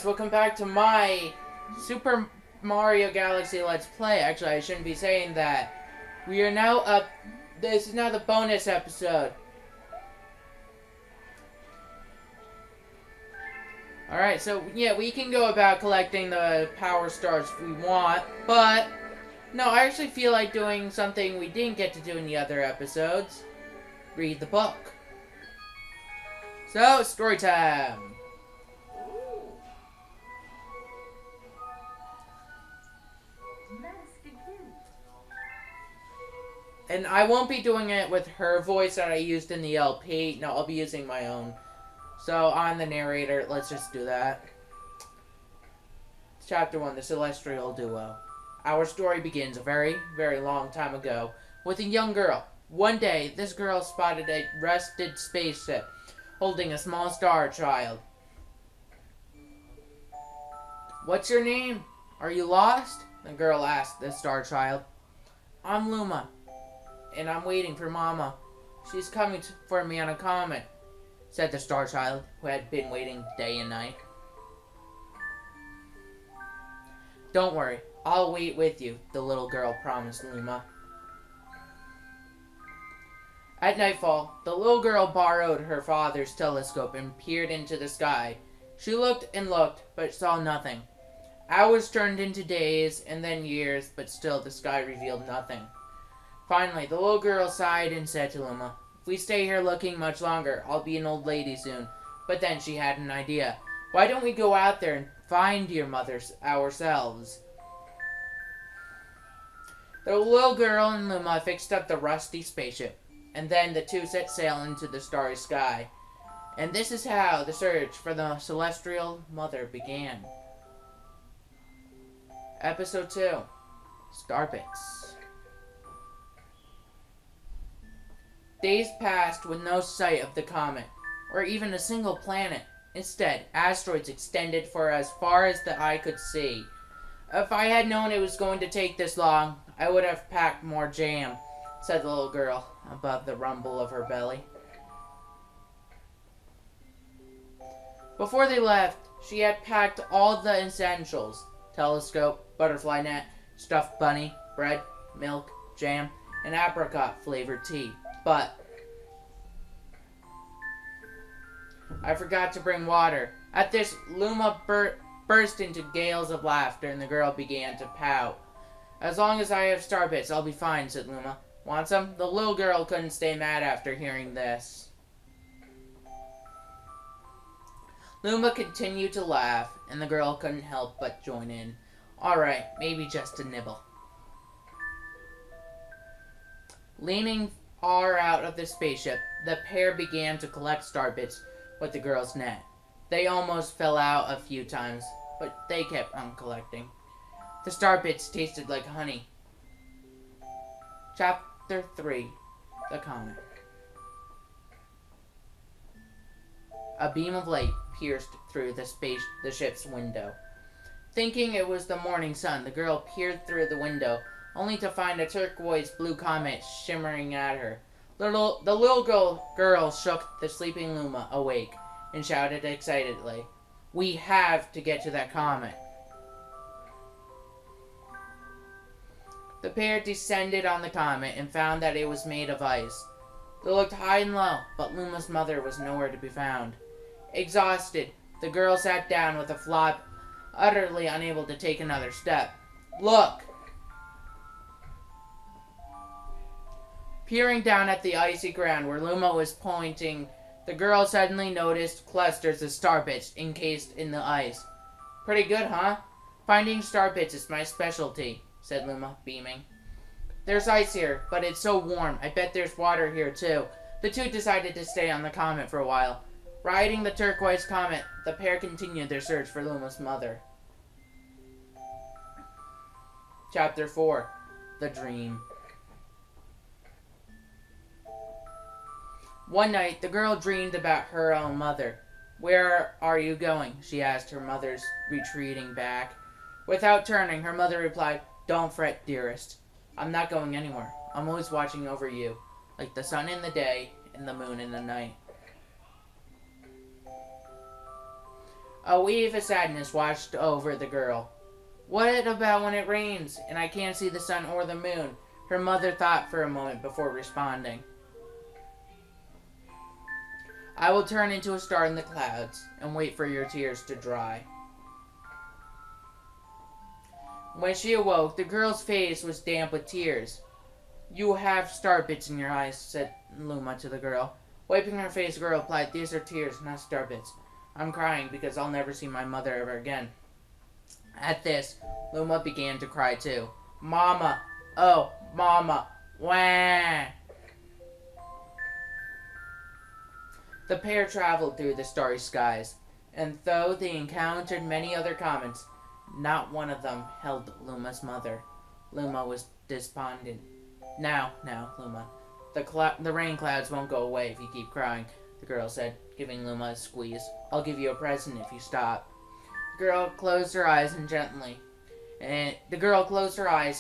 Lumas, welcome back to my Super Mario Galaxy Let's Play. Actually, I shouldn't be saying that. We are now up. This is now the bonus episode. Alright, so yeah, we can go about collecting the power stars if we want, but no, I actually feel like doing something we didn't get to do in the other episodes. Read the book. So, story time. And I won't be doing it with her voice that I used in the LP. No, I'll be using my own. So, I'm the narrator. Let's just do that. Chapter 1, The Celestial Duo. Our story begins a very, very long time ago with a young girl. One day, this girl spotted a rusted spaceship holding a small star child. "What's your name? Are you lost?" the girl asked the star child. "I'm Luma, and I'm waiting for Mama. She's coming for me on a comet," said the star child, who had been waiting day and night. "Don't worry, I'll wait with you," the little girl promised Luma. At nightfall, the little girl borrowed her father's telescope and peered into the sky. She looked and looked, but saw nothing. Hours turned into days, and then years, but still the sky revealed nothing. Finally, the little girl sighed and said to Luma, "If we stay here looking much longer, I'll be an old lady soon." But then she had an idea. "Why don't we go out there and find your mother ourselves?" The little girl and Luma fixed up the rusty spaceship, and then the two set sail into the starry sky. And this is how the search for the celestial mother began. Episode 2, Starbitch. Days passed with no sight of the comet, or even a single planet. Instead, asteroids extended for as far as the eye could see. "If I had known it was going to take this long, I would have packed more jam," said the little girl above the rumble of her belly. Before they left, she had packed all the essentials: telescope, butterfly net, stuffed bunny, bread, milk, jam, and apricot-flavored tea. But I forgot to bring water. At this, Luma burst into gales of laughter, and the girl began to pout. "As long as I have Starbitch, I'll be fine," said Luma. "Want some?" The little girl couldn't stay mad after hearing this. Luma continued to laugh, and the girl couldn't help but join in. "Alright, maybe just a nibble." Leaning far out of the spaceship, the pair began to collect Starbitch with the girl's net. They almost fell out a few times, but they kept on collecting. The Starbitch tasted like honey. Chapter 3, The Comet. A beam of light pierced through the ship's window. Thinking it was the morning sun, the girl peered through the window, only to find a turquoise blue comet shimmering at her. The little girl shook the sleeping Luma awake and shouted excitedly, "We have to get to that comet." The pair descended on the comet and found that it was made of ice. They looked high and low, but Luma's mother was nowhere to be found. Exhausted, the girl sat down with a flop, utterly unable to take another step. "Look!" Peering down at the icy ground where Luma was pointing, the girl suddenly noticed clusters of Starbitch encased in the ice. "Pretty good, huh? Finding Starbitch is my specialty," said Luma, beaming. "There's ice here, but it's so warm. I bet there's water here, too." The two decided to stay on the comet for a while. Riding the turquoise comet, the pair continued their search for Luma's mother. Chapter 4, The Dream. One night, the girl dreamed about her own mother. "Where are you going?" she asked her mother's retreating back. Without turning, her mother replied, "Don't fret, dearest. I'm not going anywhere. I'm always watching over you, like the sun in the day and the moon in the night." A wave of sadness washed over the girl. What about when it rains and I can't see the sun or the moon? Her mother thought for a moment before responding. I will turn into a star in the clouds and wait for your tears to dry. When she awoke, the girl's face was damp with tears. You have starbits in your eyes, said Luma to the girl. Wiping her face, the girl replied, These are tears, not starbits. I'm crying because I'll never see my mother ever again. At this, Luma began to cry too. Mama! Oh, Mama! Wah! The pair traveled through the starry skies, and though they encountered many other comets, not one of them held Luma's mother. Luma was despondent. Now, Luma. The rain clouds won't go away if you keep crying, the girl said, giving Luma a squeeze. I'll give you a present if you stop. The girl closed her eyes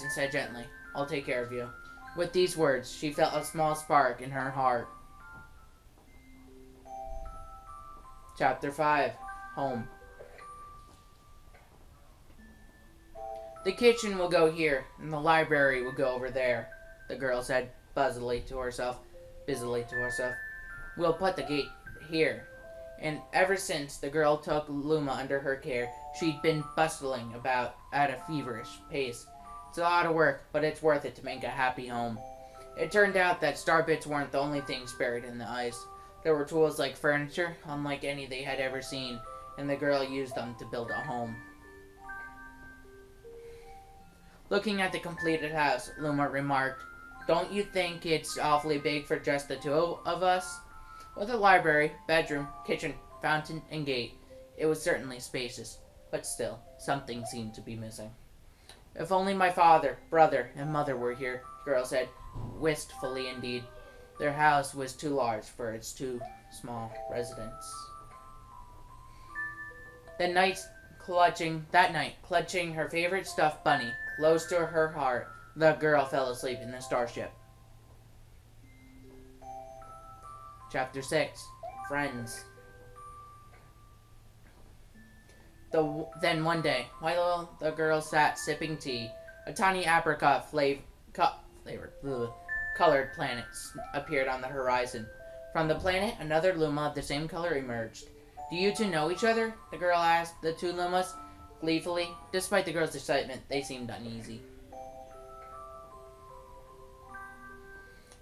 and said gently, I'll take care of you. With these words, she felt a small spark in her heart. Chapter 5. Home. The kitchen will go here, and the library will go over there, the girl said, busily to herself. We'll put the gate here. And ever since the girl took Luma under her care, she'd been bustling about at a feverish pace. It's a lot of work, but it's worth it to make a happy home. It turned out that starbits weren't the only things buried in the ice. There were tools like furniture, unlike any they had ever seen, and the girl used them to build a home. Looking at the completed house, Luma remarked, Don't you think it's awfully big for just the two of us? With a library, bedroom, kitchen, fountain, and gate, it was certainly spacious, but still, something seemed to be missing. If only my father, brother, and mother were here, the girl said, wistfully indeed. Their house was too large for its too small residence. That night, clutching her favorite stuffed bunny close to her heart, the girl fell asleep in the starship. Chapter 6. Friends. Then one day, while the girl sat sipping tea, a tiny apricot colored planet appeared on the horizon. From the planet, another Luma of the same color emerged. Do you two know each other? The girl asked the two Lumas gleefully. Despite the girl's excitement, they seemed uneasy.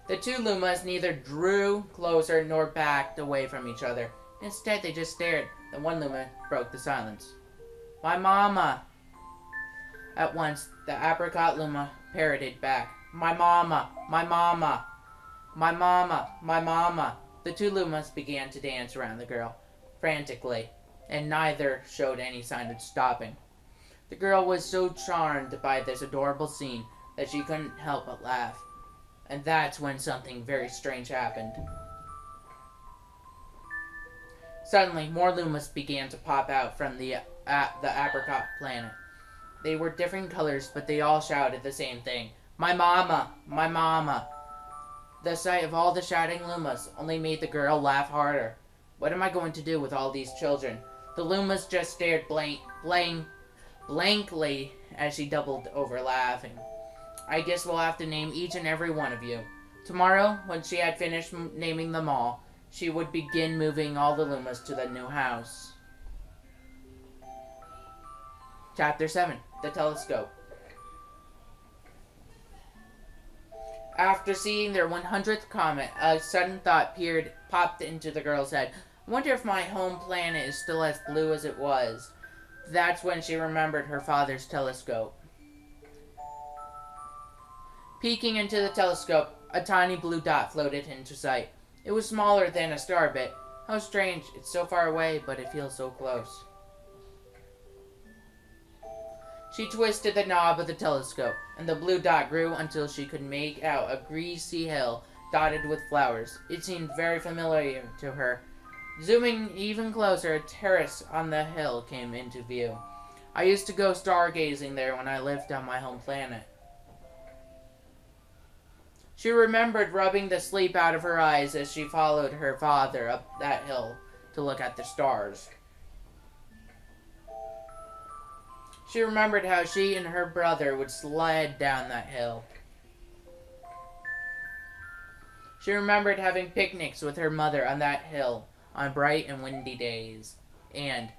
The two Lumas neither drew closer nor backed away from each other. Instead, they just stared. The one Luma broke the silence. My mama! At once, the apricot Luma parroted back. My mama! My mama! My mama! My mama! The two Lumas began to dance around the girl, frantically, and neither showed any sign of stopping. The girl was so charmed by this adorable scene that she couldn't help but laugh. And that's when something very strange happened. Suddenly, more Lumas began to pop out from the apricot planet. They were different colors, but they all shouted the same thing. My mama! My mama! The sight of all the shouting Lumas only made the girl laugh harder. What am I going to do with all these children? The Lumas just stared blankly as she doubled over laughing. I guess we'll have to name each and every one of you. Tomorrow, when she had finished naming them all, she would begin moving all the Lumas to the new house. Chapter 7. The Telescope. After seeing their 100th comet, a sudden thought popped into the girl's head. I wonder if my home planet is still as blue as it was. That's when she remembered her father's telescope. Peeking into the telescope, a tiny blue dot floated into sight. It was smaller than a starbit. How strange, it's so far away, but it feels so close. She twisted the knob of the telescope, and the blue dot grew until she could make out a greasy hill dotted with flowers. It seemed very familiar to her. Zooming even closer, a terrace on the hill came into view. I used to go stargazing there when I lived on my home planet. She remembered rubbing the sleep out of her eyes as she followed her father up that hill to look at the stars. She remembered how she and her brother would sled down that hill. She remembered having picnics with her mother on that hill on bright and windy days. And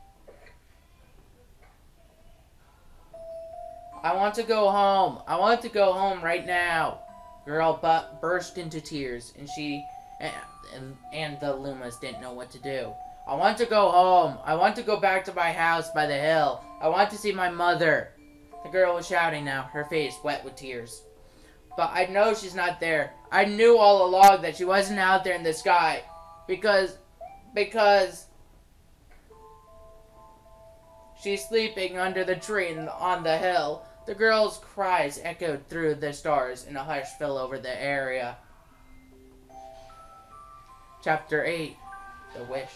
I want to go home. I want to go home right now. Girl burst into tears, and she and the Lumas didn't know what to do. I want to go home. I want to go back to my house by the hill. I want to see my mother. The girl was shouting now, her face wet with tears. But I know she's not there. I knew all along that she wasn't out there in the sky. Because she's sleeping under the tree on the hill. The girl's cries echoed through the stars, and a hush fell over the area. Chapter 8. The Wish.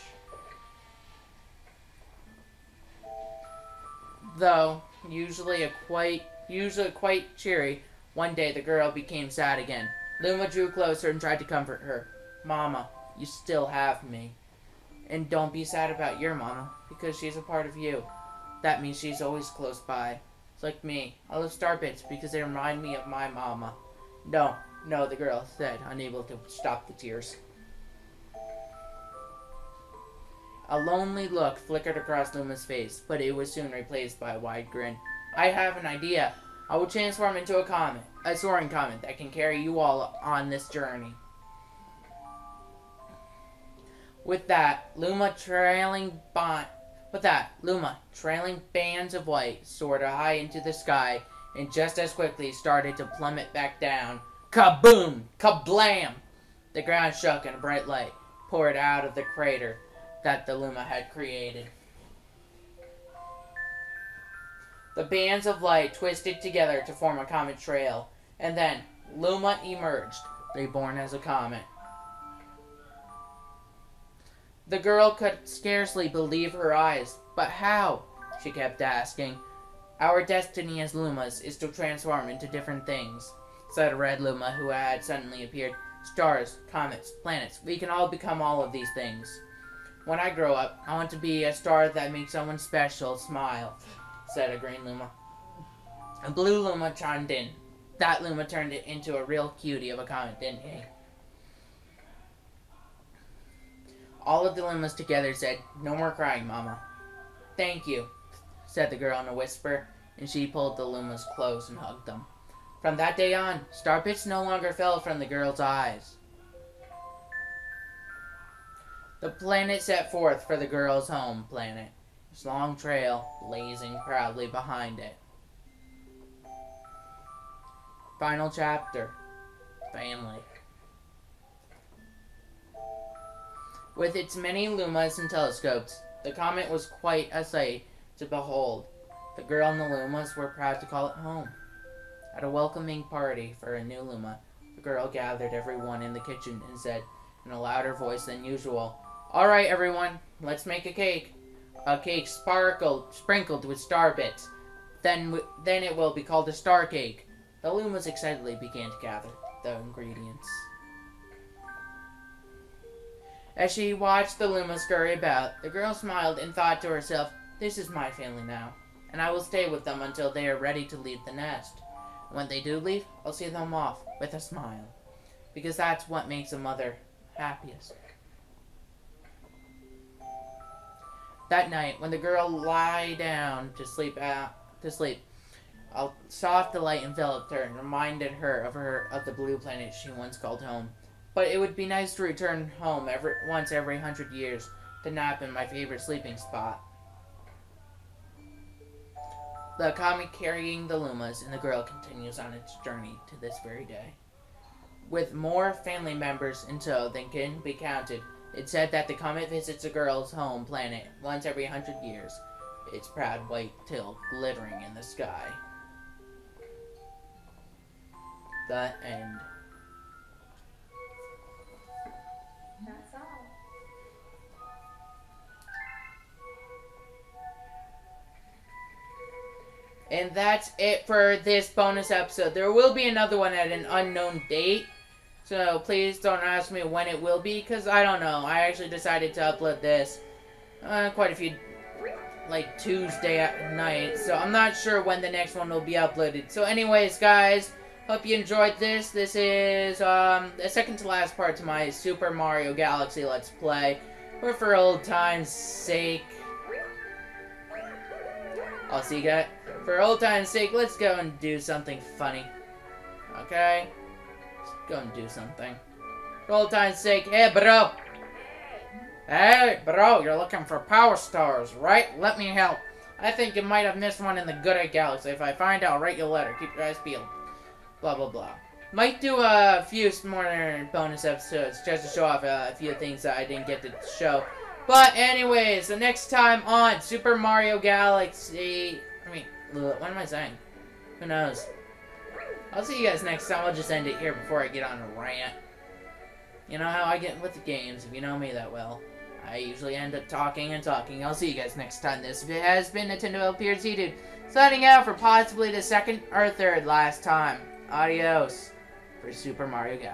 Though usually quite cheery, one day the girl became sad again. Luma drew closer and tried to comfort her. Mama, you still have me. And don't be sad about your mama, because she's a part of you. That means she's always close by. It's like me. I love Starbitch because they remind me of my mama. No, the girl said, unable to stop the tears. A lonely look flickered across Luma's face, but it was soon replaced by a wide grin. I have an idea. I will transform into a soaring comet that can carry you all on this journey. With that, Luma trailing bands of light soared high into the sky, and just as quickly started to plummet back down. Kaboom! Kablam! The ground shook and a bright light poured out of the crater that the Luma had created. The bands of light twisted together to form a comet trail, and then Luma emerged, reborn as a comet. The girl could scarcely believe her eyes. But how? She kept asking. Our destiny as Lumas is to transform into different things, said a red Luma who had suddenly appeared. Stars, comets, planets, we can all become all of these things. When I grow up, I want to be a star that makes someone special smile, said a green Luma. A blue Luma chimed in. That Luma turned it into a real cutie of a comet, didn't he? All of the Lumas together said, "No more crying, Mama." "Thank you," said the girl in a whisper, and she pulled the Lumas close and hugged them. From that day on, Starbitch no longer fell from the girl's eyes. The planet set forth for the girl's home planet, its long trail blazing proudly behind it. Final chapter. Family. With its many Lumas and telescopes, the comet was quite a sight to behold. The girl and the Lumas were proud to call it home. At a welcoming party for a new Luma, the girl gathered everyone in the kitchen and said, in a louder voice than usual, "All right, everyone, let's make a cake. A cake sprinkled with star bits. Then it will be called a star cake." The Lumas excitedly began to gather the ingredients. As she watched the Lumas scurry about, the girl smiled and thought to herself, "This is my family now, and I will stay with them until they are ready to leave the nest. When they do leave, I'll see them off with a smile, because that's what makes a mother happiest." That night, when the girl lay down to sleep, a soft delight enveloped her and reminded her of the blue planet she once called home. But it would be nice to return home once every 100 years to nap in my favorite sleeping spot. The comet carrying the Lumas and the girl continues on its journey to this very day. With more family members in tow than can be counted, it's said that the comet visits the girl's home planet once every 100 years, its proud white tail glittering in the sky. The end. That's all. And that's it for this bonus episode. There will be another one at an unknown date, so please don't ask me when it will be, because I don't know. I actually decided to upload this quite a few like Tuesday at night, so I'm not sure when the next one will be uploaded. So anyways, guys, hope you enjoyed this. This is the second to last part to my Super Mario Galaxy Let's Play. But for old time's sake, I'll see you guys. For old time's sake, let's go and do something funny. Okay? Let's go and do something. For old time's sake, hey bro! Hey bro, you're looking for power stars, right? Let me help. I think you might have missed one in the Good Galaxy. If I find out, I'll write you a letter. Keep your eyes peeled. Blah blah blah. Might do a few more bonus episodes just to show off a few things that I didn't get to show. But anyways, the next time on Super Mario Galaxy... what am I saying? Who knows? I'll see you guys next time. I'll just end it here before I get on a rant. You know how I get with the games, if you know me that well. I usually end up talking and talking. I'll see you guys next time. This has been Nintendo LPRC Dude, signing out for possibly the second or third last time. Adios for Super Mario Galaxy.